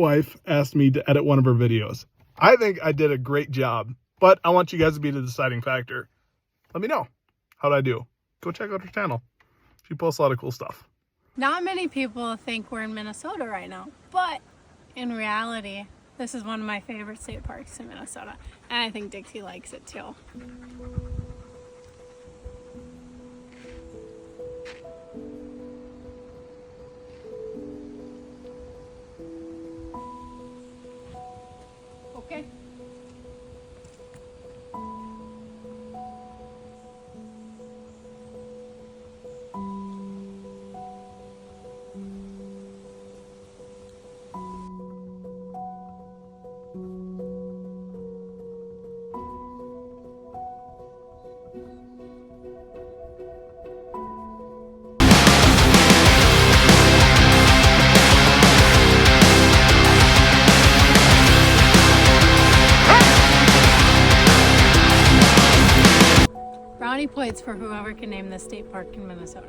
Wife asked me to edit one of her videos. I think I did a great job, but I want you guys to be the deciding factor. Let me know. How'd I do? Go check out her channel. She posts a lot of cool stuff. Not many people think we're in Minnesota right now, but in reality, this is one of my favorite state parks in Minnesota, and I think Dixie likes it too. Okay. Brownie points for whoever can name this state park in Minnesota.